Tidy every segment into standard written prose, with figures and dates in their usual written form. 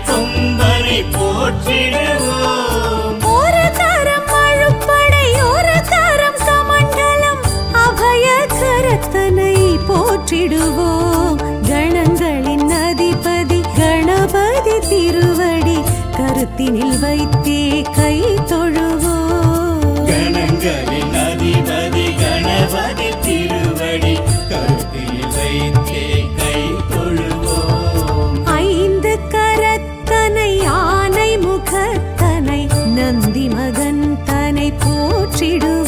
கொம்பனை போற்றிடுவோம். ஒரு கரம் அழுப்படை ஒரு கரம் கமண்டலம் அபய கரத்தனை போற்றிடுவோம். கணங்களின் அதிபதி கணபதி திருவடி கருத்தினில் வைத்தே கை தொழுவோம். கணங்களின் அதிபதி கணபதி திருவடி கருத்தில் வைத்தே கை தொழுவோம். ஐந்து கரத்தனை ஆனை முகத்தனை நந்தி மகன் தனை போற்றிடுவோம்.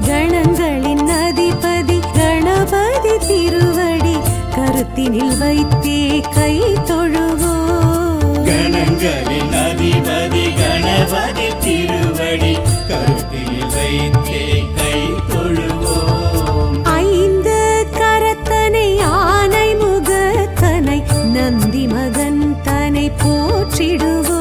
கணங்களின் அதிபதி கணபதி திருவடி கருத்தினில் வைத்தே கை தொழுவோம். கணங்களின் அதிபதி கணபதி திருவடி கருத்தில் வைத்தே கை தொழுவோம். ஐந்து கரத்தனை ஆனை முகத்தனை நந்தி மகன் தனை போற்றிடுவோம்.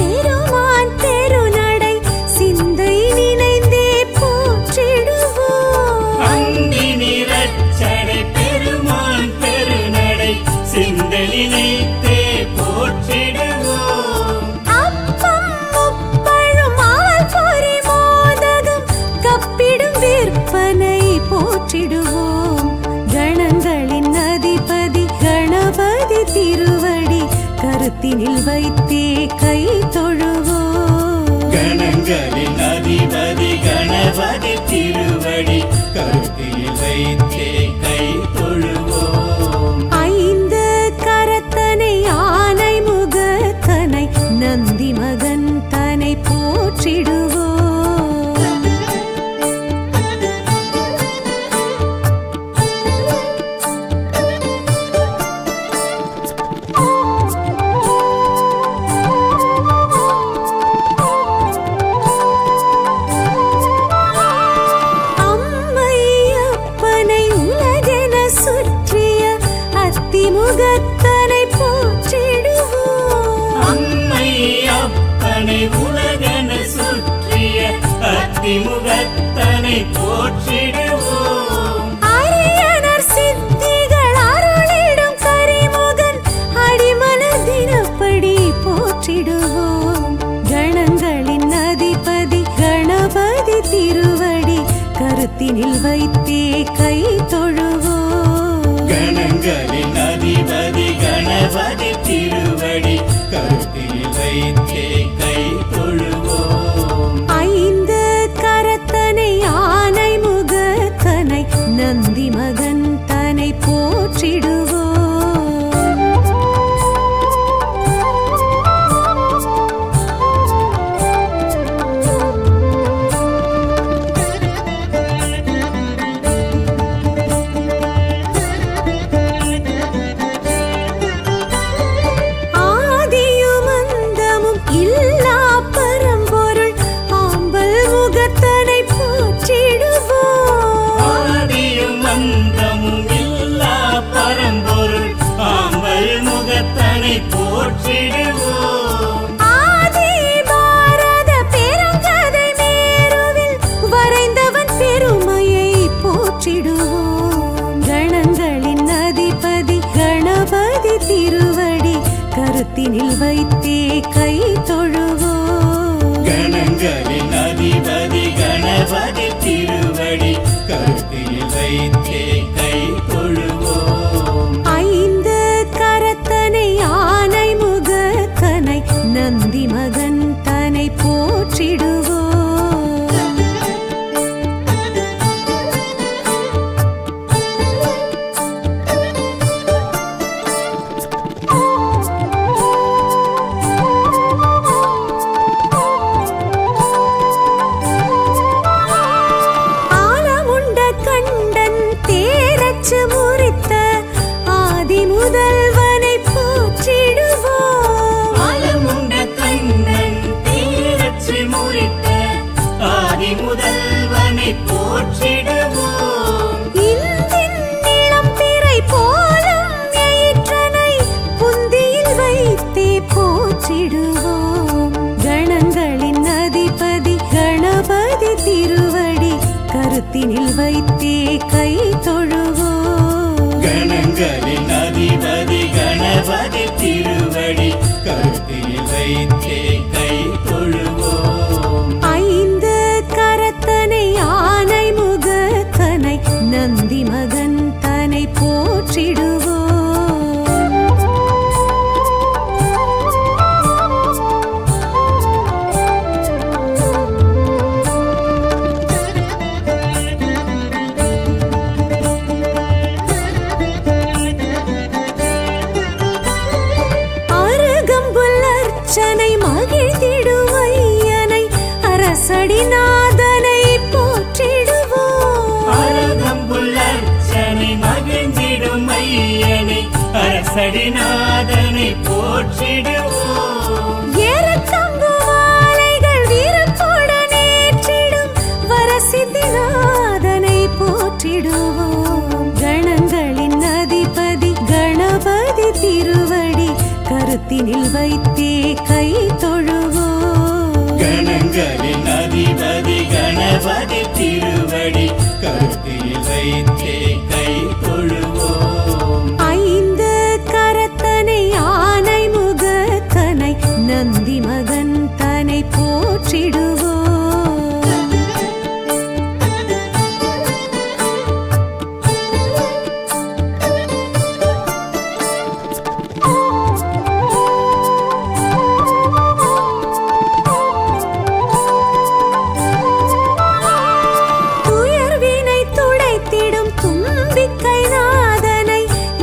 பெருமான் பெருநடை சிந்தை நினைந்தே போற்றிடுவோம். அந்தி நிறச்சடை பெருமான் பெருநடை சிந்தை நினைத்தே போற்றிடுவோம். அப்பம் முப்பழும் ஆல் பொறி மோதகம் கப்பிடும் விற்பனை போற்றிடுவோம். கணங்களின் அதிபதி கணபதி திருவடி கருத்தினில் வைத்தே கை தொழுவோம். கணங்களின் அதிபதி கணபதி திருவடி கருத்தில் வைத்தே கை தொழுவோம். ஐந்து கரத்தனை ஆனை முகத்தனை நந்தி மகன் தனை போற்றிடுவோம். முகத்தனை போற்றிடுவோம். அம்மை அப்பனை உலகன சுற்றிய அத்திமுகத்தனை போற்றிடுவோம். அரியனர் சித்திகள் அருளிடும் கரிமுகன் அடிமலர் தினப்படி போற்றிடுவோம். கணங்களின் அதிபதி கணபதி திருவடி கருத்தினில் வைத்தே கை தொழுவோம். கணங்களின் அதிபதி கணபதி திருவடி கருத்தில் வைத்தே கை தொழுவோம். ஐந்து கரத்தனை ஆனை முகத்தனை நந்தி மகன் தனை போற்றிடுவோம். போற்றிடுவோம். ஆதி பாரத பெருங்கதை மேருவில் வரைந்தவன் பெருமையை போற்றிடுவோம். கணங்களின் அதிபதி கணபதி திருவடி கருத்தினில் வைத்தே கை தொழுவோம். கணங்களின் அதிபதி கணபதி திருவடி கருத்தில் வைத்தே கை தொழுவோம். ஐந்து கரத்தனை போற்றிடுவோம். கணங்களின் அதிபதி கணபதி திருவடி கருத்தினில் வைத்தே கை தொழுவோம். கணங்களின் அதிபதி கணபதி திருவடி கருத்தில் வைத்தே கை தொழுவோம். ஐந்து கரத்தனை ஆனை முகத்தனை நந்தி மகன் தனை போற்றிடுவோம். அருகம்புல்லர்ச்சனை மகிழ்ந்திடும் ஐயனை அரசடிநாதனை போற்றிடுவோம். அருகம்புல்லர்ச்சனை மகிழ்ந்திடும் ஐயனை அரசடிநாதனை போற்றிடுவோம். ஏறத்தங்கு மாலைகள் வீரத்துடன் ஏற்றிடும் வரசித்திநாதனை போற்றிடுவோம். கணங்களின் அதிபதி கணபதி திருவடி கருத்தினில் வைத்தே கை தொழுவோம். கணங்களின் அதிபதி கணபதி திருவடி கருத்தில் வைத்தே கை தொழுவோம். ஐந்து கரத்தனை ஆனை முகத்தனை நந்தி மகன் தனை போற்றிடுவோம். துயர்வினை துடைத்திடும் தும்பிக்கை நாதனை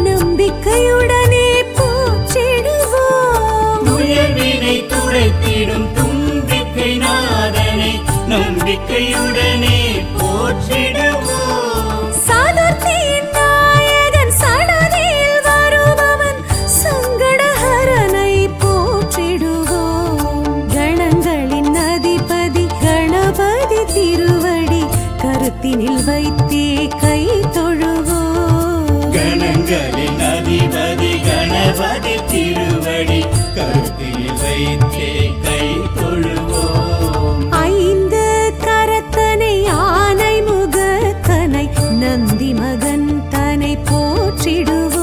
நம்பிக்கையுடனே போற்றிடுவோம். துயர்வினை துடைத்திடும் தும்பிக்கை நாதனை நம்பிக்கையுடனே போற்றிடுவோம். சதுர்த்தியின் நாயகன் சடதியில் வருபவன் சங்கடஹரனை போற்றிடுவோம். கணங்களின் அதிபதி கணபதி திருவடி கருத்தினில் வைத்தே கை தொழுவோம். கணங்களின் அதிபதி கணபதி திருவடி கருத்தில் வைத்தே கை தொழுவோம். ஐந்து கரத்தனை ஆனை முகத்தனை நந்தி மகன் தனை போற்றிடுவோம்.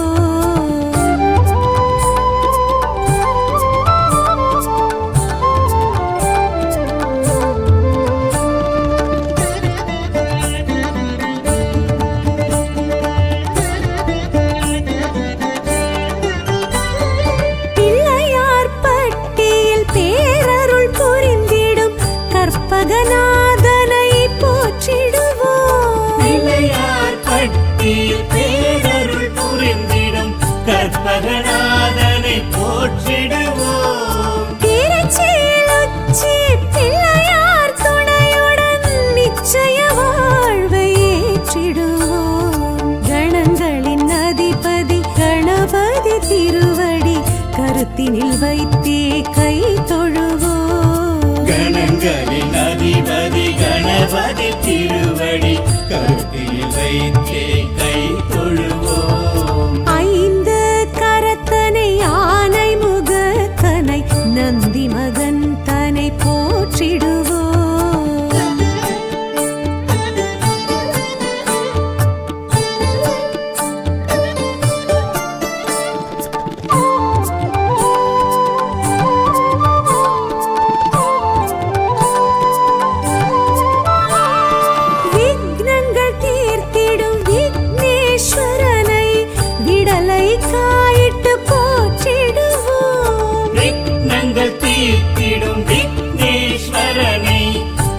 பிள்ளையார் பட்டியில் பேரருள் புரிந்திடும் கற்பகநாதனை போற்றிடுவோம். பிள்ளையார் பட்டியில் பேரருள் புரிந்திடும் கற்பகநாதனை போற்றிடுவோம். திருச்சியில் உச்சி பிள்ளையார் துணையுடன் நிச்சய வாழ்வை ஏற்றிடுவோம். கணங்களின் அதிபதி கணபதி திருவடி கருத்தினில் வைத்தே கை தொழுவோம். கணங்களின் அதிபதி கணபதி திருவடி கருத்தில் வைத்தே கை தொழுவோம். ஐந்து கரத்தனை ஆனை முகத்தனை நந்தி மகன் தனை போற்றிடுவோம். விக்னங்கள் தீர்த்திடும் விக்னேஸ்வரனை விடலை காயிட்டு போற்றிடுவோம். விக்னங்கள் தீர்த்திடும் விக்னேஸ்வரனை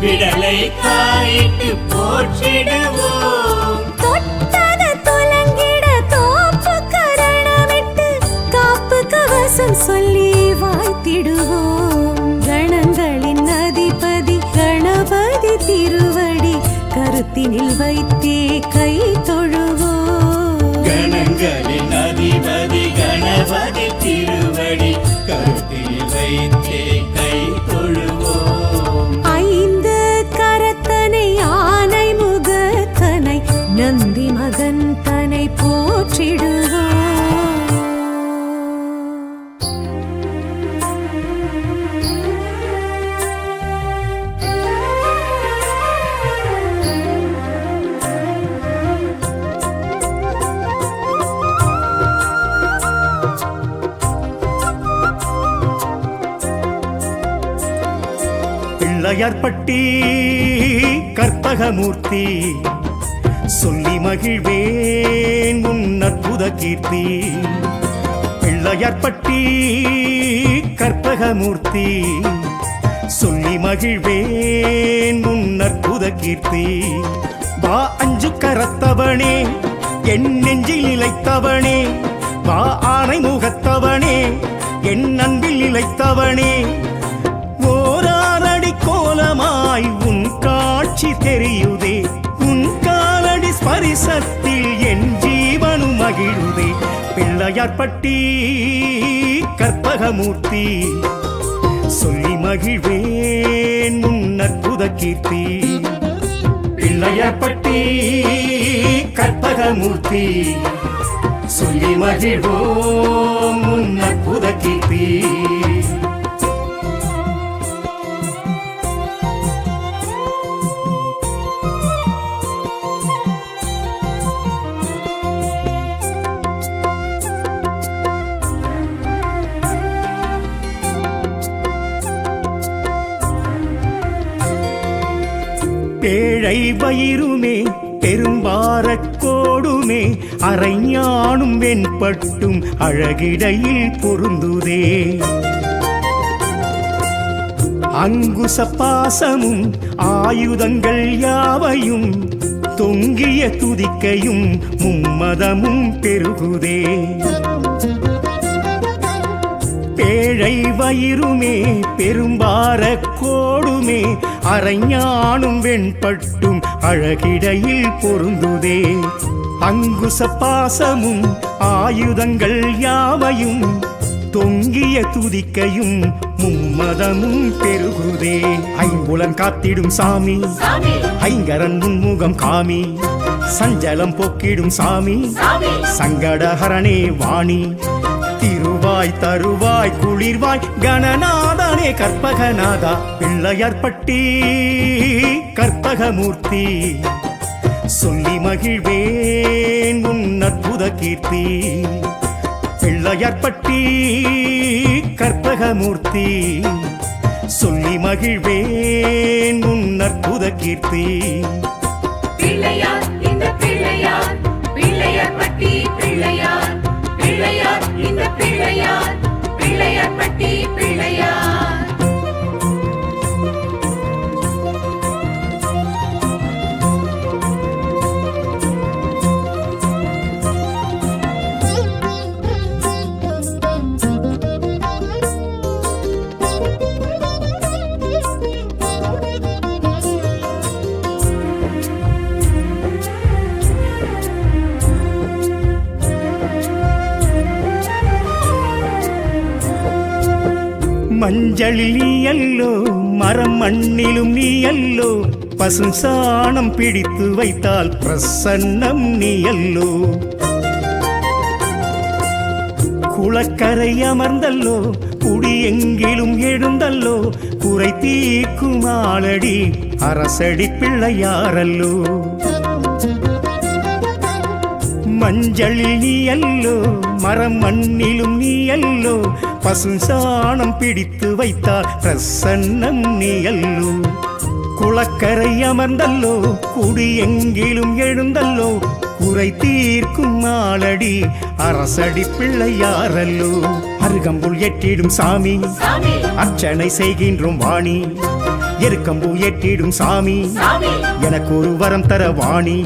விடலை காயிட்டு போற்றிடுவோம். தொட்டது துலங்கிட தோப்பு கரணமிட்டு காப்பு கவசம் சொல்லி வாழ்த்திடுவோம். கணங்களின் அதிபதி கணபதி திருவடி கருத்தினில் வைத்தே கை தொழுவோம். கணங்களின் அதிபதி கணபதி திருவடி கருத்தில் வைத்தே கை தொழுவோம். ஐந்து கரத்தனை ஆனை முகத்தனை நந்தி மகன் தனை போற்றிடுவோம். பிள்ளையார்பட்டி கற்பகமூர்த்தி சொல்லி மகிழ்வேன் உன் அற்புத கீர்த்தி. பிள்ளையார்பட்டி கற்பகமூர்த்தி சொல்லி மகிழ்வேன் உன் அற்புத கீர்த்தி. வா அஞ்சு கரத்தவனே என் நெஞ்சில் நிலைத்தவனே, வா ஆனை முகத்தவனே என் அன்பில் நிலைத்தவனே. ஓராரடி கோலமாய் உன் காட்சி தெரியுதே, உன் காலடி ஸ்பரிசத்தில் என் ஜீவனும் மகிழுதே. பிள்ளையார்பட்டி கற்பகமூர்த்தி சொல்லி மகிழ்வேன் உன் அற்புத கீர்த்தி. பிள்ளையார்பட்டி கற்பகமூர்த்தி சொல்லி மகிழ்வோம் உன் அற்புத கீர்த்தி. பேழை வயிறுமே பெரும்பாரக்கோடுமே அரைஞானும் வெண்பட்டும் அழகிடையில் பொருந்துதே. அங்குச பாசமும் ஆயுதங்கள் யாவையும் தொங்கிய துதிக்கையும் மும்மதமும் பெருகுதே. பேழை வயிறுமே பெரும்பாரக்கோடுமே அரைஞானும் வெண்பட்டும் அழகிடையில் பொருந்துதே. அங்குச பாசமும் ஆயுதங்கள் யாவையும் தொங்கிய துதிக்கையும் மும்மதமும் பெருகுதே. ஐம்புலன் காத்திடும் சாமி ஐங்கரன் முன்முகம் காமி, சஞ்சலம் போக்கிடும் சாமி சங்கடஹரணே வாணி. திருவாய் தருவாய் குளிர்வாய் கணநாதனே கற்பகநாதா. பிள்ளையார்பட்டி கற்பகமூர்த்தி சொல்லி மகிழ்வேன் உன் அற்புத கீர்த்தி. பிள்ளையார்பட்டி கற்பகமூர்த்தி சொல்லி மகிழ்வேன் உன் அற்புத கீர்த்தி. பிள்ளையார் இந்த பிள்ளையார் பிள்ளையார்பட்டி பிள்ளையார், பிள்ளையார் இந்த பிள்ளையார் பிள்ளையார்பட்டி பிள்ளையார். மஞ்சளில் நீ அல்லோ மரம் மண்ணிலும் நீ அல்லோ, பசு சாணம் பிடித்து வைத்தால் பிரசன்னம் நீ அல்லோ. குளக்கரை அமர்ந்தல்லோ குடி எங்கிலும் எழுந்தல்லோ, குறை தீர்க்கும் ஆளடி அரசடி பிள்ளையாரல்லோ. மஞ்சளில் நீ அல்லோ மரம் மண்ணிலும் நீ அல்லோ, பசு சாணம் பிடித்து வைத்தால் பிரசன்னம் நீ அல்லோ. குளக்கரை அமர்ந்தல்லோ குடி எங்கிலும் எழுந்தல்லோ, குறை தீர்க்கும் ஆளடி அரசடி பிள்ளையாரல்லோ. அருகம்புல் ஏற்றிடும் சாமி அர்ச்சனை செய்கின்றோம் வாணி, எருக்கம்பூ ஏற்றிடும் சாமி எனக்கு ஒரு வரம் தர வாணி.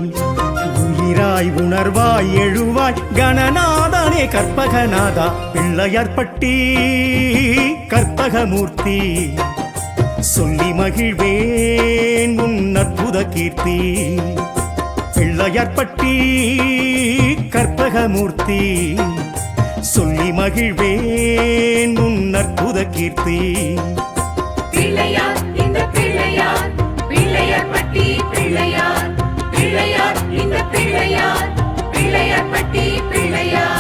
உயிராய் உணர்வாய் எழுவாய் கணநாதனே கற்பகநாதா. பிள்ளையார்பட்டி கற்பகமூர்த்தி சொல்லி மகிழ்வேன் உன் அற்புத கீர்த்தி. பிள்ளையார்பட்டி கற்பகமூர்த்தி சொல்லி மகிழ்வேன் உன் அற்புத கீர்த்தி. பிள்ளையார் இந்த பிள்ளையார் பிள்ளையார்பட்டி பிள்ளையார், பிள்ளையார் இந்த பிள்ளையார் பிள்ளையார்பட்டி பிள்ளையார்.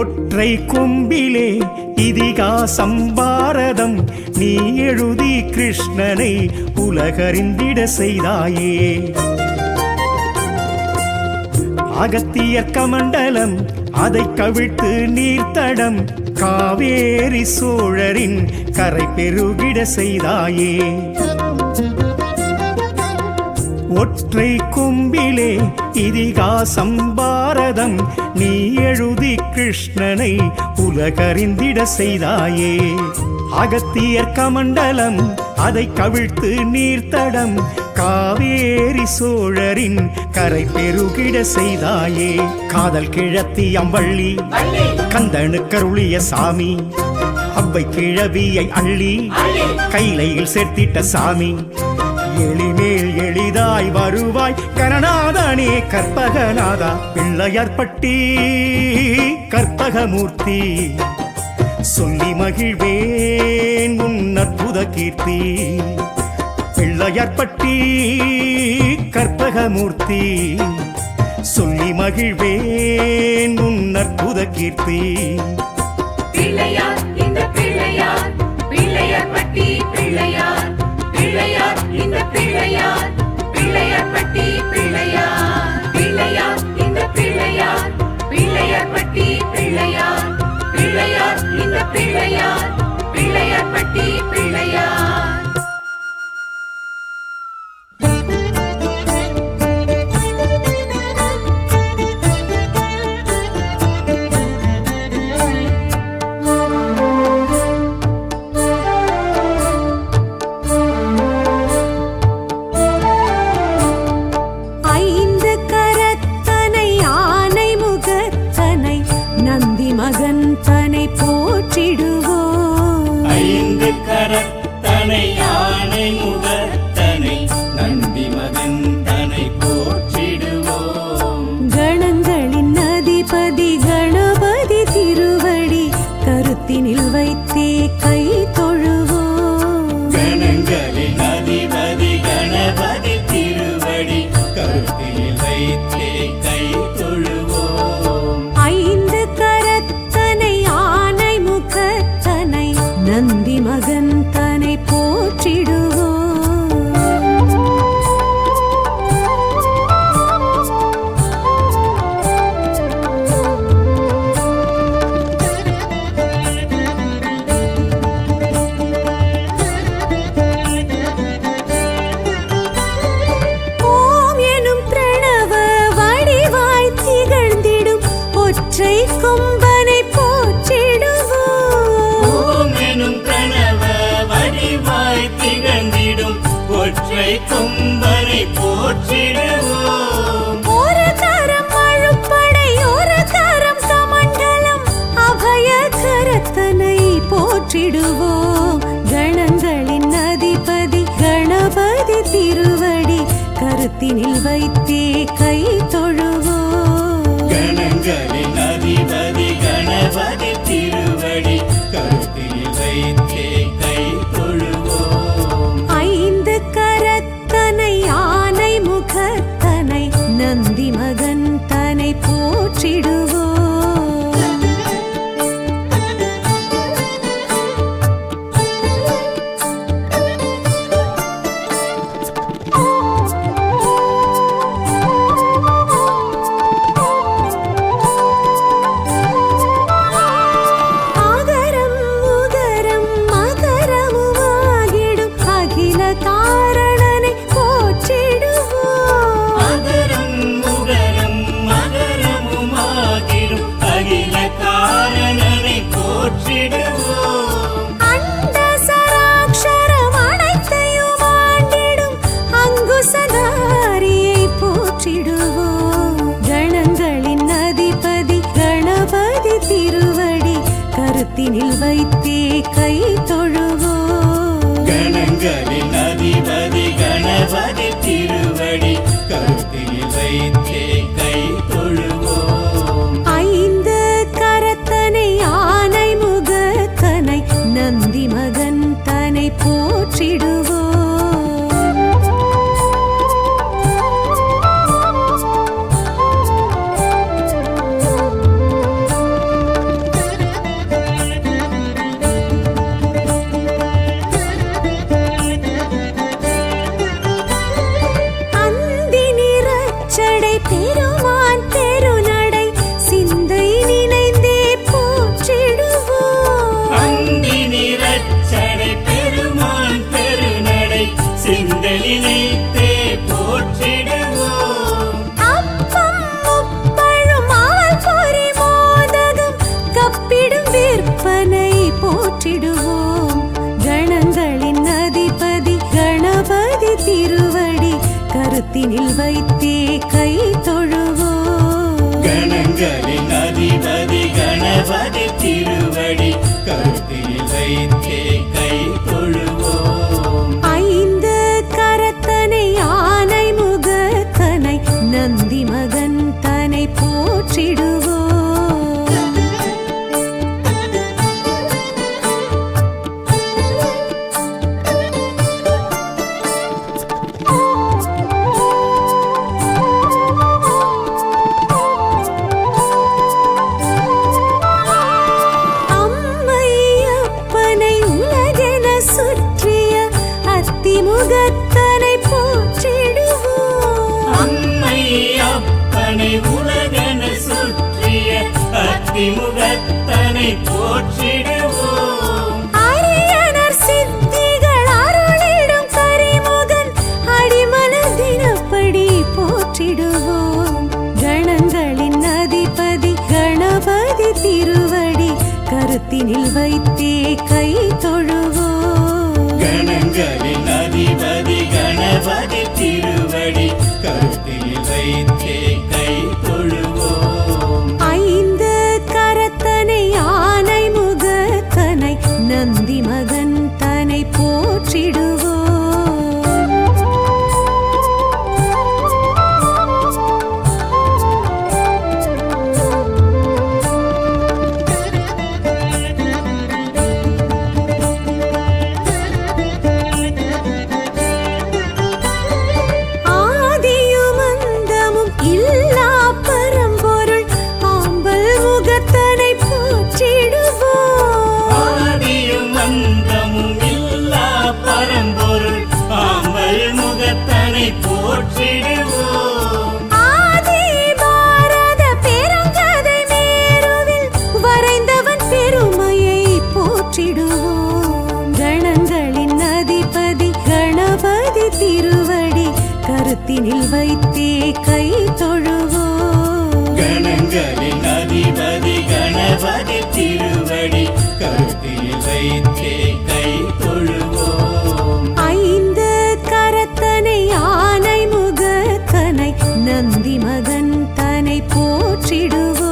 ஒற்றை கொம்பிலே இதிகாசம் பாரதம் நீ எழுதி கிருஷ்ணனை உலகறிந்திட செய்தாயே. அகத்தியர் கமண்டலம் அதை கவிழ்த்து நீர்த்தடம் காவேரி சோழரின் கரை பெருகிட செய்தாயே. ஒற்றை கொம்பிலே இதிகாசம் பாரதம் நீ எழுதி கிருஷ்ணனை உலகறிந்திட செய்தாயே. அகத்தியர் கமண்டலம் அதை கவிழ்த்து நீர்த்தடம் காவேரி சோழரின் கரை பெருகிட செய்தாயே. காதல் கிழத்தி அம்பள்ளி கந்தனுக்கருளிய சாமி அவ்வை கிழவியை அள்ளி கைலையில் சேர்த்திட்ட சாமி. எளிமேல் எளிதாய் வருவாய் கணநாதனே கற்பகநாதா. பிள்ளையார்பட்டி கற்பகமூர்த்தி சொல்லி மகிழ்வேன் உன் அற்புத கீர்த்தி. பிள்ளையார்பட்டி கற்பகமூர்த்தி சொல்லி மகிழ்வேன் உன் அற்புத கீர்த்தி. பிள்ளையார் இந்த பிள்ளையார் பிள்ளையார்பட்டி பிள்ளையார் பிள்ளையார் இந்த பிள்ளையார் பிள்ளையார்பட்டி பிள்ளையார் பிள்ளையார் இந்த பிள்ளையார் பிள்ளையார்பட்டி பிள்ளையார் பிள்ளையார் இந்த பிள்ளையார் பிள்ளையார்பட்டி பிள்ளையார். மகன் தனை போற்றிடுவோம். ஐந்து கரத்தனை யானை முகத்தனை நந்தி மகன் தனை போற்றிடுவோம். கணங்களின் அதிபதி கணபதி திருவடி கருத்தினில் வைத்தே கை தொழுவோம். கணங்களின் அதிபதி கணபதி திருவடி கருத்தினில் வைத்தே கை தொழுவோம். ஐந்து கரத்தனை ஆனை முகத்தனை நந்தி மகன் தனை போற்றிடுவோம். ஓம் எனும் பிரணவ வடிவாய் திகழ்ந்திடும் ஒற்றை கொம்பனை போற்றிடுவோம். ஓம் எனும் பிரணவ வடிவாய் திகழ்ந்திடும் ஒற்றை கொம்பனை போற்றிடுவோம். ஒரு கரம் அழுப்படை ஒரு கரம் கமண்டலம் அபய கரத்தனை போற்றிடுவோம். கணங்களின் அதிபதி கணபதி திருவடி கருத்தினில் வைத்தே கை தொழுவோம். கணங்களின் அதிபதி கணபதி திருவடி கருத்தில் வைத்தே கை தொழுவோம். ஐந்து கரத்தனை ஆனை முகத்தனை நந்தி மகன் தனை போற்றிடுவோம். ஆகரம் உகரம் மகரமுமாகிடும் அகில காரணனை போற்றிடுவோம். அகரம் உகரம் மகரமுமாகிடும் அகில காரணனை போற்றிடுவோம். அண்ட சராட்சரம் அனைத்தையும் ஆண்டிடும் அங்குசதாரியை போற்றிடுவோம். கணங்களின் அதிபதி கணபதி திருவடி கருத்தினில் வைத்தே கை தொழுவோம். கணங்களின் அதிபதி கணபதி திருவடி கருத்தில் வைத்தே கை தொழுவோம். ஐந்து கரத்தனை ஆனை முகத்தனை நந்தி மகன் தனை போற்றிடுவோம். கருத்தினில் வைத்தே கை தொழுவோம் கணங்களின் அதிபதி கணபதி திருவடி கருத்தில் வைத்தே கை தொழுவோம் ஐந்து கரத்தனை ஆனை முகத்தனை நந்தி மகன் தனை போற்றிடுவோம் அம்மையப்பனை உலகென சுற்றிய அத்திமுகத்தனை போற்றிடுவோம் அம்மை அப்பனை உலகன சுற்றிய அத்திமுகத்தனை போற்றிடுவோம் அரியனர் சித்திகள் அருளிடும் கரிமுகன் அடிமலர் தினப்படி போற்றிடுவோம் கணங்களின் அதிபதி கணபதி திருவடி கருத்தினில் வைத்தே கை தொழுவோம் கணங்களின் அதிபதி கணபதி திருவடி கருத்தில் வைத்தே கை தொழுவோம் ஐந்து கரத்தனை ஆனை முகத்தனை நந்தி மகன் தனை போற்றிடுவோம் ஆதியும் அந்தமும் இல்லா பரம்பொருள் ஆம்பல் முகத்தனை போற்றிடுவோம் ஆதியும் அந்தமும் இல்லா பரம்பொருள் ஆம்பல் முகத்தனை போற்றிடுவோம் ஆதி பாரத பெருங்கதை மேருவில் வரைந்தவன் பெருமையை போற்றிடுவோம் கணங்களின் அதிபதி கணபதி திருவடி கருத்தினில் வைத்தே கை தொழுவோம் கணங்களின் அதிபதி கணபதி திருவடி கருத்தில் வைத்தே கை தொழுவோம் ஐந்து கரத்தனை ஆனை முகத்தனை நந்தி மகன் தனை போற்றிடுவோம்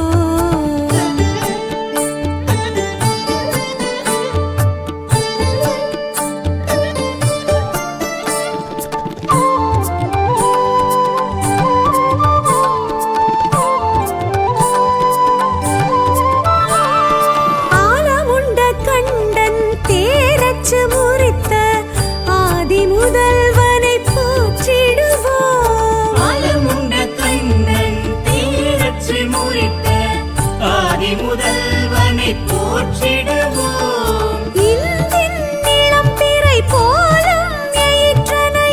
ஆலமுண்ட கண்டன் தேரச்சு முறித்த ஆதி முதல்வனை போற்றிடுவோம் ஆலமுண்ட கண்ணன் தேரச்சு முறித்த ஆதி முதல்வனை போற்றிடுவோம் இந்தின் நிலம் பிறை போலும் எயிற்றனை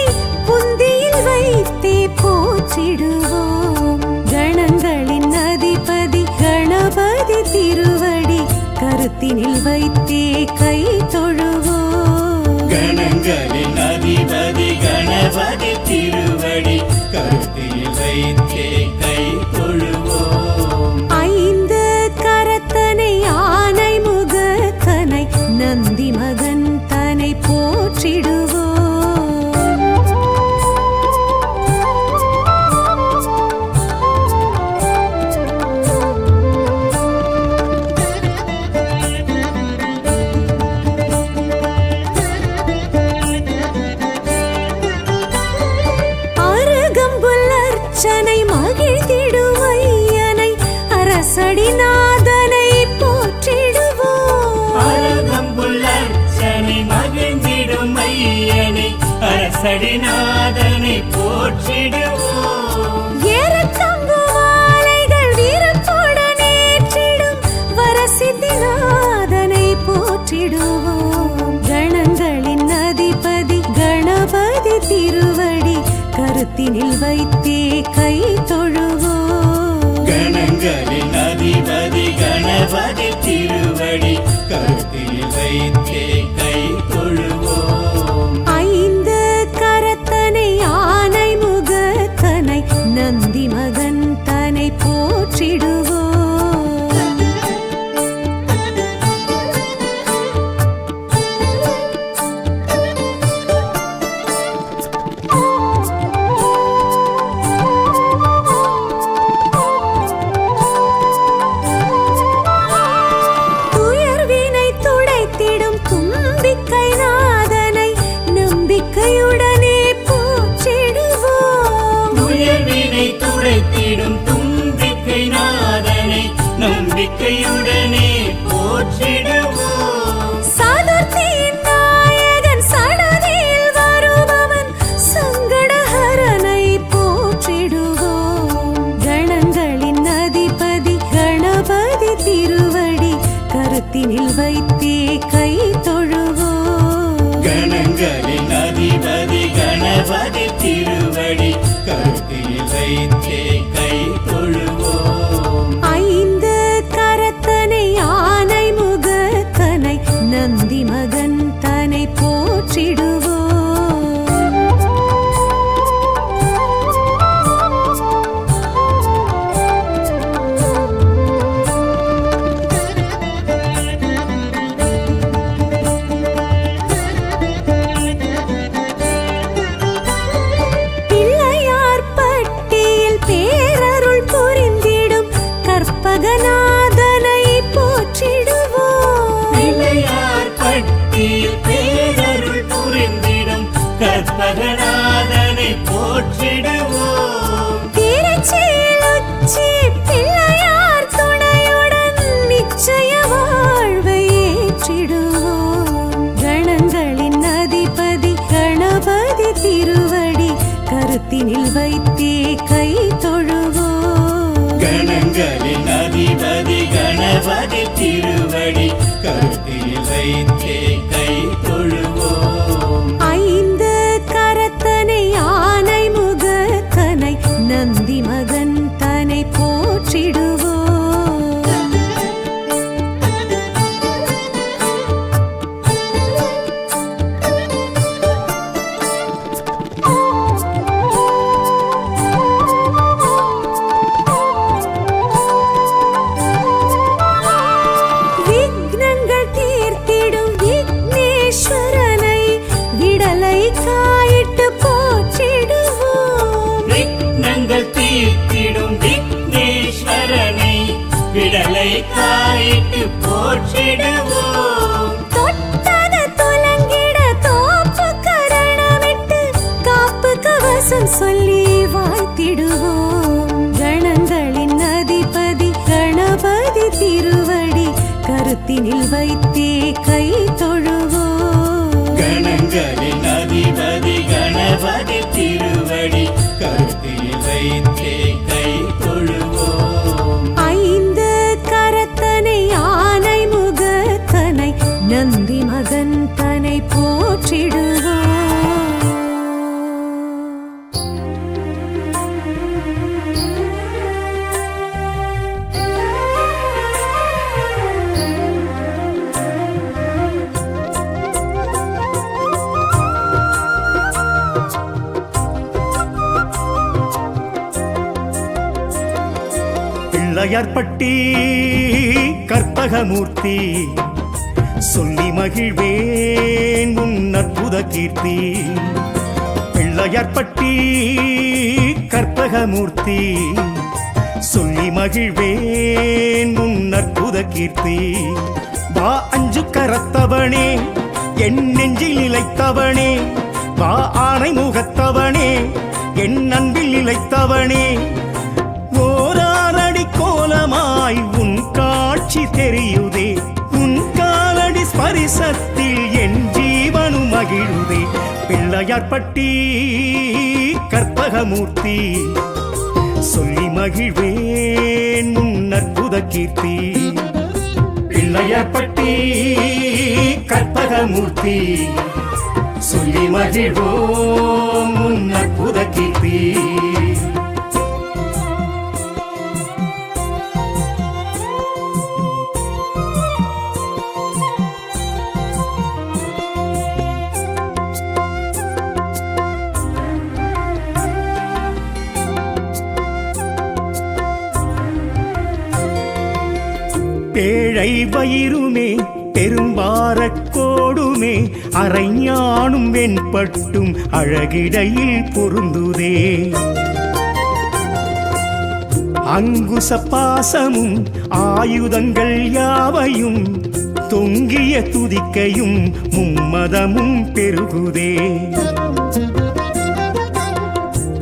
புந்தியில் வைத்தே போற்றிடுவோம் கணங்களின் அதிபதி கணபதி திருவடி கருத்தினில் வைத்தே கை தொழுவோம் கணங்களின் அதிபதி கணபதி திருவடி கருத்தில் வைத்தே கை தொழுவோம் ஐந்து கரத்தனை ஆனை முகத்தனை நந்தி மகன் தனை போற்றிடுவோம் அருகம்புல் அர்ச்சனை மகிழ்ந்திடும் ஐயனை அரசடிநாதனை போற்றிடுவோம் அழகம்புல் அர்ச்சனை மகிழ்ந்திடும் ஐயனை அரசடிநாதனை போற்றிடுவோம் ஏறத்தம்பு மாலைகள் வீரத்துடன் ஏற்றிடும் வரசித்திநாதனை போற்றிடுவோம் கணங்களின் அதிபதி கணபதி திருவடி கருத்தினில் வைத்தே கை தொழுவோம் கணங்களின் அதிபதி கணபதி திருவடி கருத்தில் வைத்தே கை தொழுவோம் ஐந்து கரத்தனை ஆனை முகத்தனை நந்தி மகன் தனை போற்றிடுவோம் நம்பிக்கையுடனே போற்றிடுவோம். சதுர்த்தியின் நாயகன் சடதியில் வருபவன் சங்கடஹரனை போற்றிடுவோம். கணங்களின் அதிபதி கணபதி திருவடி கருத்தினில் வைத்தே கை தொழுவோம். கணங்களின் அதிபதி கணபதி திருவடி கருத்தில் வைத்தே கை தொழுவோம். ஐந்து கரத்தனை யானை முகத்தனை நந்தி மகன் தனை போற்றிடுவோம். பிள்ளையார் பட்டியில் பேரருள் புரிந்திடும் கற்பகநாதனை போற்றிடுவோம். பிள்ளையார் பட்டியில் பேரருள் புரிந்திடும் கற்பகநாதனை போற்றிடுவோம். திருச்சியில் உச்சி பிள்ளையார் துணையுடன் நிச்சய வாழ்வை ஏற்றிடுவோம். கணங்களின் அதிபதி கணபதி திருவடி கருத்தினில் வைத்தே கை தொழுவோம். கணங்களின் அதிபதி கணபதி திருவடி கருத்தில் வைத்தே கை தொழுவோம். ஐந்து கரத்தனை யானை முகத்தனை நந்தி மகன் தனை போற்றிடுவோம். விக்னங்கள் தீர்த்திடும் விக்னேஸ்வரனை விடலை காயிட்டு போற்றிடுவோம். விக்னங்கள் தீர்த்திடும் விக்னேஸ்வரனை விடலை காயிட்டு போற்றிடுவோம். தொட்டது துலங்கிட தோப்பு கரணமிட்டு காப்பு கவசம் சொல்லி வாழ்த்திடுவோம். கணங்களின் அதிபதி கணபதி திருவடி கருத்தினில் வைத்தே கை தொழுவோம். கணங்களின் அதிபதி கணபதி திருவடி கருத்தில் வைத்தே கை தொழுவோம். ஐந்து கரத்தனை யானை முகத்தனை நந்தி மகன் தனை போற்றிடுவோம். பிள்ளையார்பட்டி கற்பகமூர்த்தி சொல்லி மகிழ்வேன் உன் அற்புத கீர்த்தி. பிள்ளையார்பட்டி கற்பகமூர்த்தி சொல்லி மகிழ்வேன் உன் அற்புத கீர்த்தி. வா அஞ்சு கரத்தவனே என் நெஞ்சில் நிலைத்தவனே, வா ஆனை முகத்தவனே என் அன்பில் நிலைத்தவனே. ஓராரடி கோலமாய் உன் காட்சி தெரியுதே, உன் காலடி ஸ்பரிசத்தில் என் ஜீவனும் மகிழுதே. பிள்ளையார்பட்டி கற்பகமூர்த்தி சொல்லி மகிழ்வேன் உன் அற்புத கீர்த்தி. பிள்ளையார்பட்டி கற்பகமூர்த்தி சொல்லி மகிழ்வோம் உன் அற்புத கீர்த்தி. பேழை வயிறுமே பெரும்பாரக்கோடுமே அரைஞானும் வெண்பட்டும் அழகிடையில் பொருந்துதே. அங்குச பாசமும் ஆயுதங்கள் யாவையும் தொங்கிய துதிக்கையும் மும்மதமும் பெருகுதே.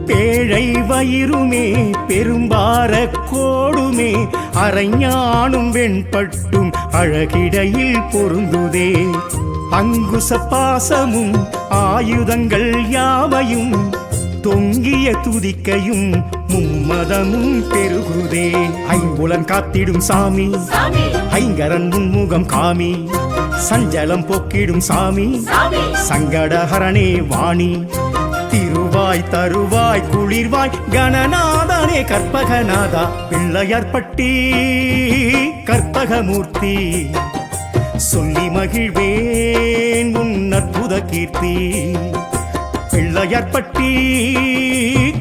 பேழை வயிறுமே பெரும்பாரக்கோடுமே அரைஞானும் வெண்பட்டும் அழகிடையில் பொருந்துதே. அங்குச பாசமும் ஆயுதங்கள் யாவையும் தொங்கிய துதிக்கையும் மும்மதமும் பெருகுதே. ஐம்புலன் காத்திடும் சாமி சாமி ஐங்கரன் முன்முகம் காமி, சஞ்சலம் போக்கிடும் சாமி சங்கடஹரணே வாணி. திருவாய் தருவாய் குளிர்வாய் கணநாதனே கற்பகநாதா, பிள்ளையார்பட்டி கற்பகமூர்த்தி. சொல்லி மகிழ்வேன் உன் அற்புத கீர்த்தி. பிள்ளையார்பட்டி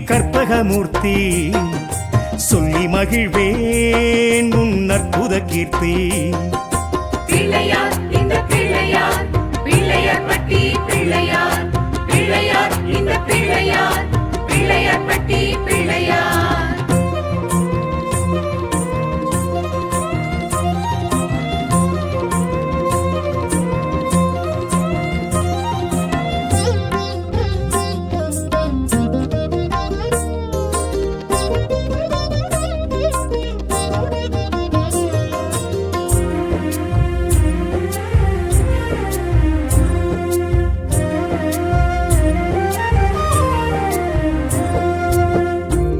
கற்பகமூர்த்தி, சொல்லி மகிழ்வேன் உன் அற்புத கீர்த்தி. பிள்ளையார் இந்த பிள்ளையார் பிள்ளையார்பட்டி பிள்ளையார் பிள்ளையார் இந்த பிள்ளையார் பிள்ளையார்பட்டி பிள்ளையார்.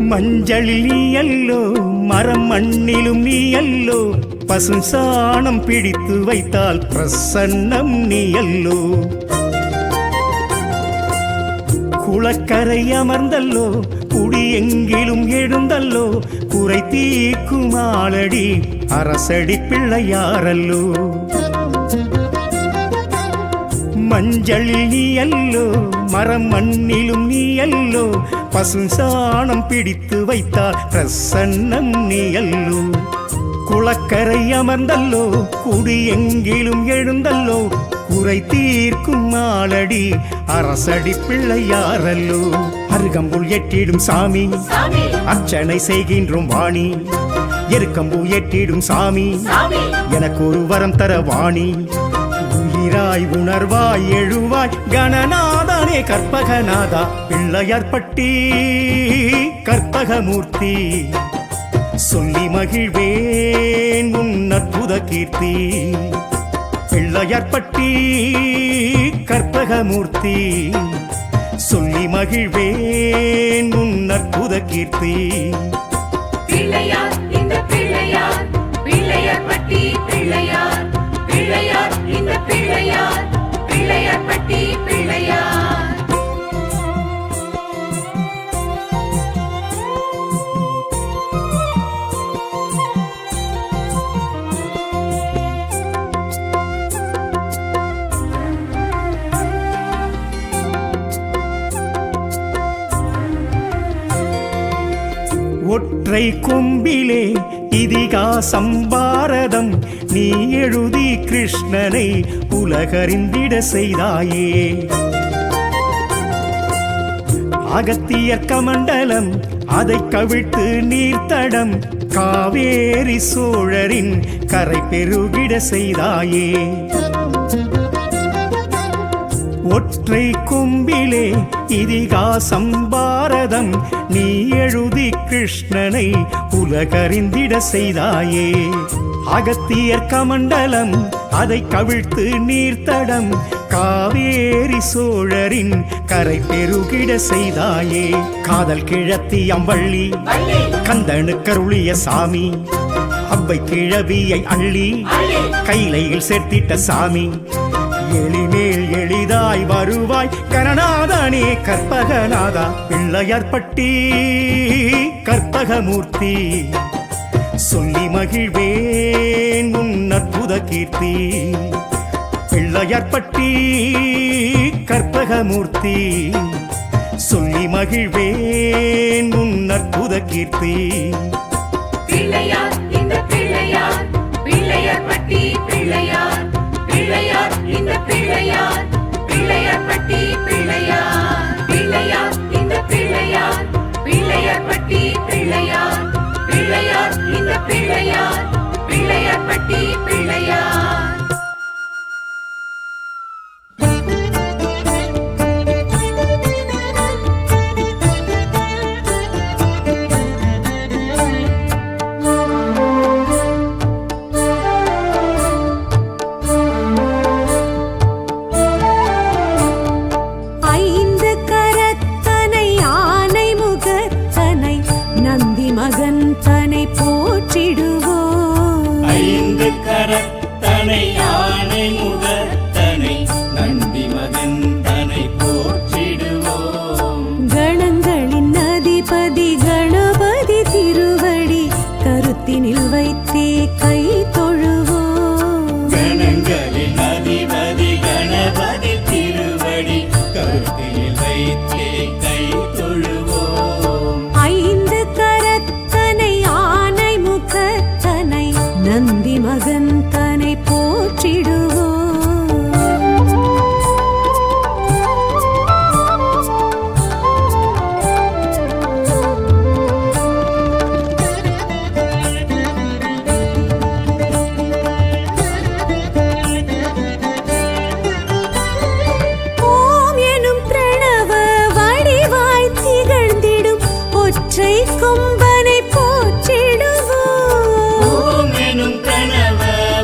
மஞ்சளில் நீ அல்லோ மரம் மண்ணிலும் நீ அல்லோ, பசும் சாணம் பிடித்து வைத்தால் பிரசன்னம் நீ அல்லோ. குளக்கரை அமர்ந்தல்லோ குடி எங்கிலும் எழுந்தல்லோ, குறை தீர்க்கும் ஆளடி அரசடி பிள்ளையாரல்லோ. மஞ்சளில் நீ அல்லோ மரம் மண்ணிலும் நீ அல்லோ, பசும் சாணம் பிடித்து வைத்தால் பிரசன்னம் நீ அல்லோ. குளக்கரை அமர்ந்தல்லோ குடி எங்கிலும் எழுந்தல்லோ, குறை தீர்க்கும் ஆளடி அரசடி பிள்ளையாரல்லோ. அருகம்புல் எட்டிடும் சாமி அர்ச்சனை செய்கின்றோம் வாணி, எருக்கம்பூ எட்டிடும் சாமி எனக்கு ஒரு வரம் தர வாணி. உயிராய் உணர்வாய் எழுவாய் கணநாதனே கற்பகநாதா, பிள்ளையார்பட்டி கற்பகமூர்த்தி. சொல்லி மகிழ்வேன் உன் அற்புத கீர்த்தி. பிள்ளையார்பட்டி கற்பகமூர்த்தி, சொல்லி மகிழ்வேன் உன் அற்புத கீர்த்தி. பிள்ளையார் இந்த பிள்ளையார் பிள்ளையார்பட்டி பிள்ளையார் பிள்ளையார் இந்த பிள்ளையார் பிள்ளையார்பட்டி பிள்ளையார். ஒற்றை கொம்பிலே இதிகாசம் பாரதம் நீ எழுதி கிருஷ்ணனை உலகறிந்திட செய்தாயே. அகத்தியர் கமண்டலம் அதை கவிழ்த்து நீர்த்தடம் காவேரி சோழரின் கரை பெருகிட செய்தாயே. ஒற்றை கொம்பிலே இதிகாசம் பாரதம் நீ எழுதி கிருஷ்ணனை உலகறிந்திட செய்தாயே. அகத்தியர் கமண்டலம் அதை கவிழ்த்து நீர்த்தடம் காவேரி சோழரின் கரை பெருகிட செய்தாயே. காதல் கிழத்தி அம்பள்ளி கந்தனு கருளிய சாமி, அவ்வை கிழவியை அள்ளி கைலையில் சேர்த்திட்ட சாமி. எளிமேல் எளிதாய் வருவாய் கணநாதனே கற்பகநாதா, பிள்ளையார்பட்டி கற்பகமூர்த்தி. சொல்லி மகிழ்வேன் உன் அற்புத கீர்த்தி. பிள்ளையார்பட்டி கற்பகமூர்த்தி, சொல்லி மகிழ்வேன் உன் அற்புத கீர்த்தி. பிள்ளையார் இந்த பிள்ளையார் பிள்ளையார்பட்டி பிள்ளையார் பிள்ளையார் இந்த பிள்ளையார் பிள்ளையார்பட்டி பிள்ளையார். பிள்ளையார் இந்த பிள்ளையார் பிள்ளையார்பட்டி பிள்ளையார் பிள்ளையார் இந்த பிள்ளையார் பிள்ளையார்பட்டி பிள்ளையார். கரத்தனை யானை முகத்தனை நந்தி மகன் தனை போற்றிடுவோம் கணங்களின் அதிபதி கணபதி திருவடி கருத்தினில் வைத்தே கை தொழுவோம் கணங்களின் அதிபதி கணபதி திருவடி கருத்தில் வைத்தே கை தொழுவோம் ஐந்து கரத்தனை ஆனை முகத்தனை நந்தி மகன் தனை போற்றிடுவோம் ஓம் எனும் பிரணவ வடிவாய் திகழ்ந்திடும் ஒற்றை கொம்பனை போற்றிடுவோம் ஓம் எனும் பிரணவ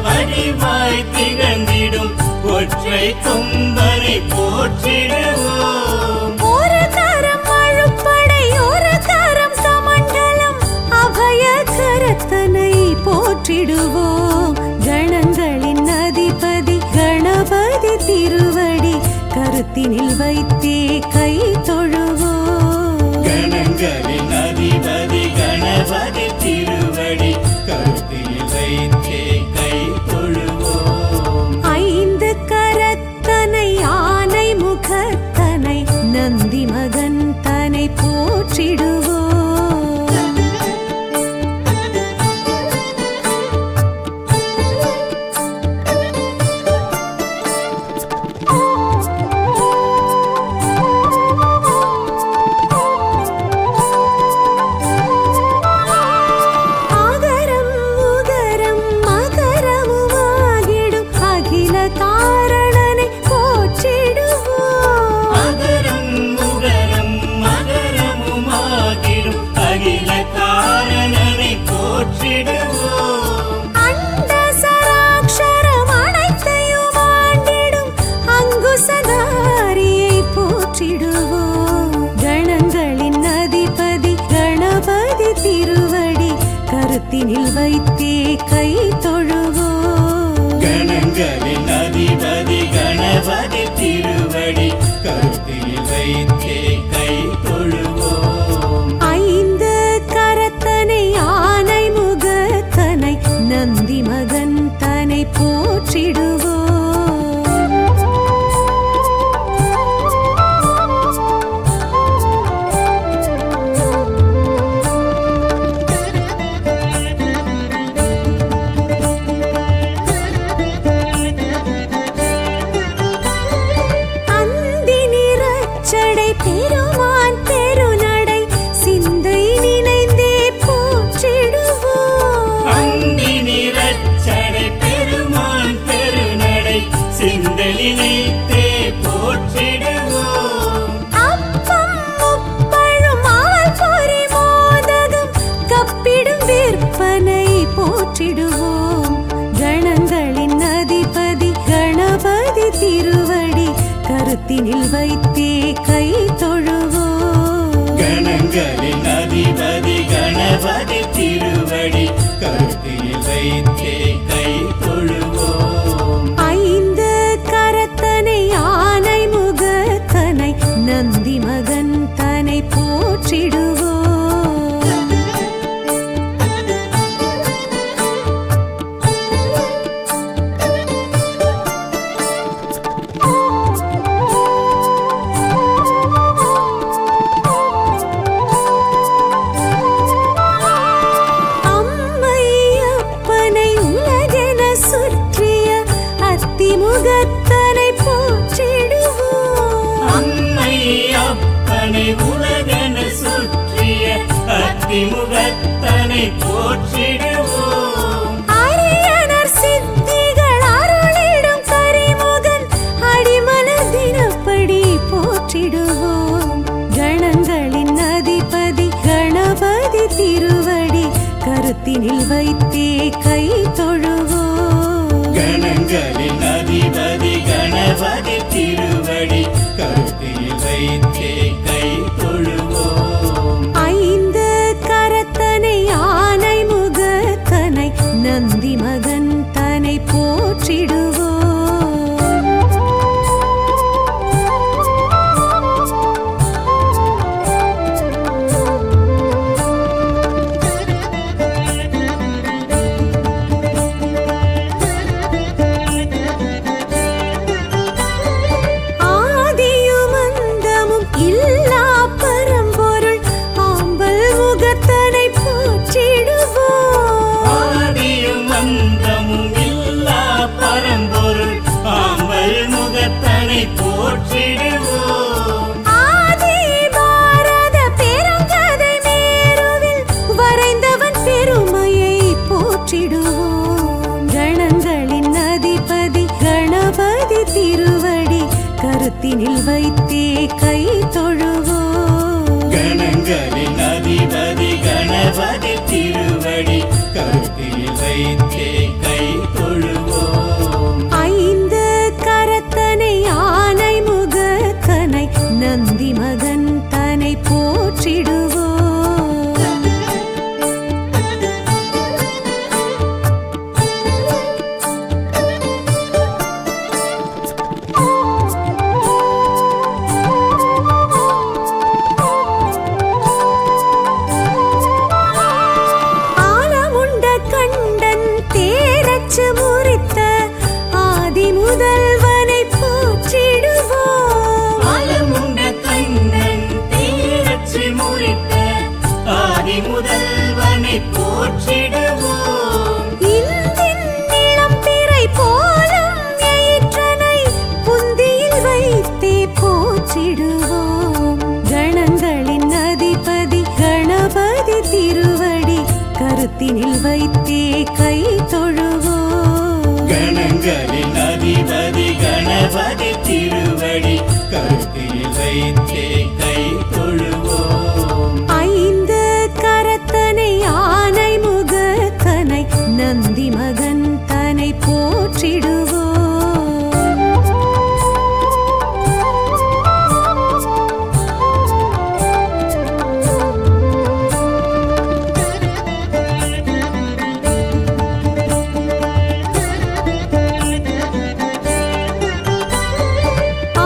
வடிவாய் திகழ்ந்திடும் ஒற்றை கொம்பனை போற்றிடுவோம் ஒரு கரம் அழுப்படை ஒரு கரம் கமண்டலம் அபய கரத்தனை போற்றிடுவோம் கணங்களின் அதிபதி கணபதி திருவடி கருத்தினில் வைத்தே கை தொழுவோம் கணங்களின் அதிபதி கணபதி திருவடி கருத்தில் வைத்தே கை தொழுவோம் ஐந்து கரத்தனை ஆனை முகத்தனை நந்தி மகன் தனை போற்றிடுவோம் ஆகரம் உகரம் மகரமுமாகிடும் அகில காரணனை போற்றிடுவோம் அகரம் முகரம் மகரமுமாகிடும் அகில காரணனை போற்றிடுவோம் அண்ட சராட்சரம் அனைத்தையும் ஆண்டிடும் அங்குசதாரியை போற்றிடுவோம் கணங்களின் அதிபதி கணபதி திருவடி கருத்தினில் வைத்தே கை தொழுவோம் கணங்களின் அதிபதி கணபதி திருவடி கருத்தில் வைத்தே கை தொழுவோம் ஐந்து கரத்தனை ஆனை முகத்தனை நந்தி மகன் தனை போற்றிடுவோம் அந்தி நிறச்சடை பெருமான் பெருநடை சிந்தை நினைந்தே போற்றிடுவோம் அந்தி நிறச்சடை பெருமான் பெருநடை சிந்தலினைத்தே போற்றிடுவோம் அப்பம் முப்பழும் ஆள் பொறி மோதகம் கப்பிடும் விற்பனை போற்றிடுவோம் கணங்களின் அதிபதி கணபதி திருவடி கருத்தினில் வைத்தே கை தொழுவோம் கணங்களின் அதிபதி கணபதி திருவடி கருத்தில் வைத்தே கை தொழுவோம் ஐந்து கரத்தனை ஆனை முகத்தனை நந்தி மகன் தனை போற்றிடுவோம் அம்மை அப்பனை உலகென சுற்றிய அத்திமுகத்தனை போற்றிடுவோம் அம்மை அப்பனை உலகன சுற்றிய அத்திமுகத்தனை போற்றிடுவோம் அரியனர் சித்திகள் அருளிடும் கரிமுகன் அடிமலர் தினப்படி போற்றிடுவோம் கணங்களின் அதிபதி கணபதி திருவடி கருத்தினில் வைத்தே கை தொழுவோம் கணங்களின் அதிபதி கணபதி திருவடி கருத்தில் வைத்தே கை தொழுவோம் ஐந்து கரத்தனை ஆனை முகத்தனை நந்தி மகன் தனை போற்றிடுவோம். ஆதியும் அந்தமும் இல்லா பரம்பொருள் ஆம்பல் முகத்தனை போற்றிடுவோம். ஆதியும் அந்தமும் இல்லா பரம்பொருள் ஆம்பல் முகத்தனை போற்றிடுவோம். ஆதி பாரத பெருங்கதை மேருவில் வரைந்தவன் பெருமையை போற்றிடுவோம். கணங்களின் அதிபதி கணபதி திருவடி கருத்தினில் வைத்தே கை தொழுவோம். கணங்களின் அதிபதி கணபதி திருவடி கருத்தில் வைத்தே கை தொழுவோம். ஐந்து கரத்தனை ஆனை முகத்தனை நந்தி மகன் தனை போற்றிடுவோம். ஆலமுண்ட கண்டன் தேரச்சு முறித்த ஆதி முதல்வனை போற்றிடுவோம். ஆலமுண்ட கண்ணன் தேரச்சு முறித்த ஆதி முதல்வனை போற்றிடுவோம். இந்தின் இளம்பிறை போலும் எயிற்றனை புந்தியில் வைத்தே போற்றிடுவோம். கணங்களின் அதிபதி கணபதி திருவடி கருத்தினில் வைத்தே கை தொழுவோம். கணங்களின் அதிபதி கணபதி திருவடி கருத்தில் வைத்தே கை தொழுவோம். ஐந்து கரத்தனை ஆனை முகத்தனை நந்தி மகன் தனை போற்றிடுவோம்.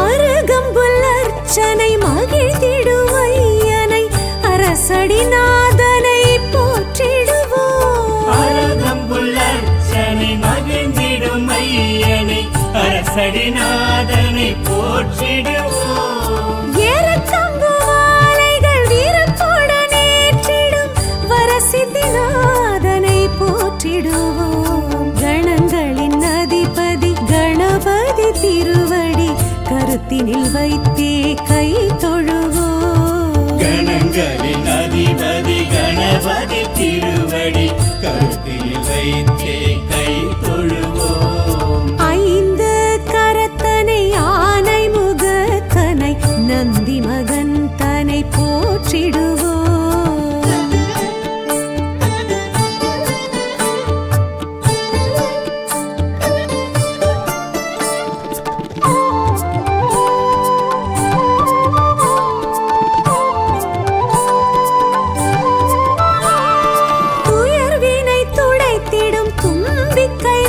அருகம்புல் அர்ச்சனை மகிழ்ந்திடும் ஐயனை அரசடிநாதனை போற்றிடுவோம். அருகம்புல் அர்ச்சனை மகிழ்ந்திடும் ஐயனை அரசடிநாதனை போற்றிடுவோம். ஏறக்கம்பு மாலைகள் வீரத்துடன் ஏற்றிடும் வரசித்திநாதனை போற்றிடுவோம். கணங்களின் அதிபதி கணபதி திருவடி கருத்தினில் வைத்தே கை தொழுவோம். கணங்களின் அதிபதி கணபதி திருவடி கருத்தில் வைத்தே கை தொழுவோம். ஐந்து கரத்தனை ஆனை முகத்தனை நந்தி மகன் தனை போற்றிடுவோம். துயர்வினை துடைத்திடும் தும்பிக்கை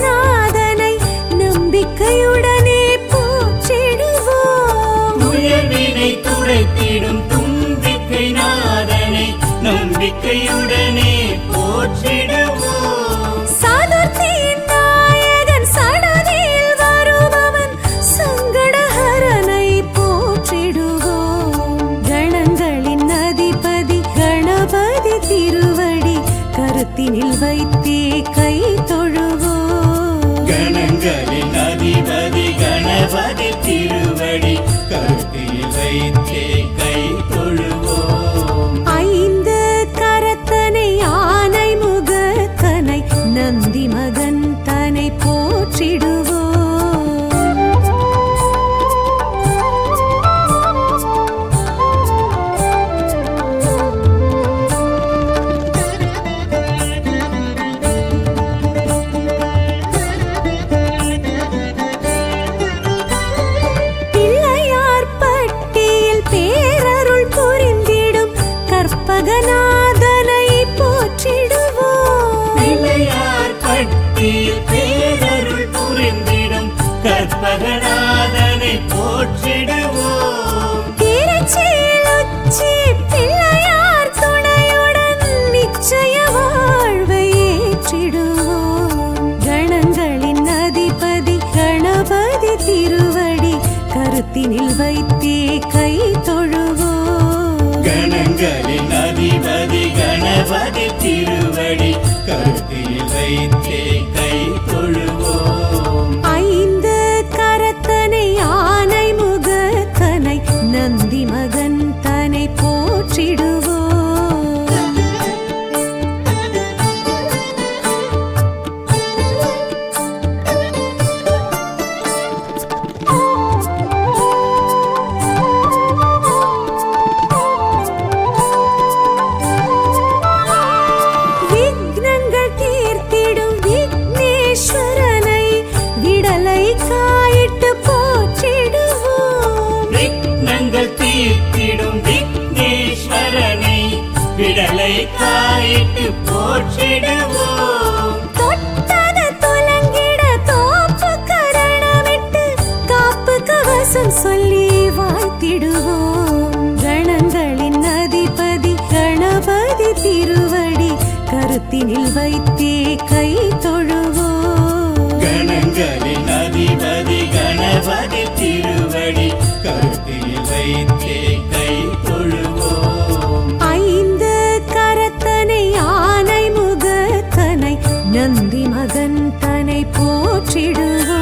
திருவடி கருத்தினில் வைத்தே கை தொழுவோம் கணங்களின் அதிபதி கணபதி திருவடி கருத்தில் வைத்தே கை தொழுவோம் ஐந்து கரத்தனை ஆனை முகத்தனை நந்தி மகன் தனை போற்றிடுவோம் விக்னங்கள் தீர்த்திடும் விக்னேஸ்வரனை விடலை காயிட்டு போற்றிடுவோம் விக்னங்கள் தீர்த்திடும் விக்னேஸ்வரனை விடலை காயிட்டு போற்றிடுவோம் தொட்டது துலங்கிட தோப்பு கரணமிட்டு காப்பு கவசம் சொல்லி வாழ்த்திடுவோம் கணங்களின் அதிபதி கணபதி திருவடி கருத்தினில் வைத்தே கை தொழுவோம் கணங்களின் அதிபதி கணபதி திருவடி கருத்தில் வைத்தே கை தொழுவோம் ஐந்து கரத்தனை ஆனை முகத்தனை நந்தி மகன் தனை போற்றிடுவோம்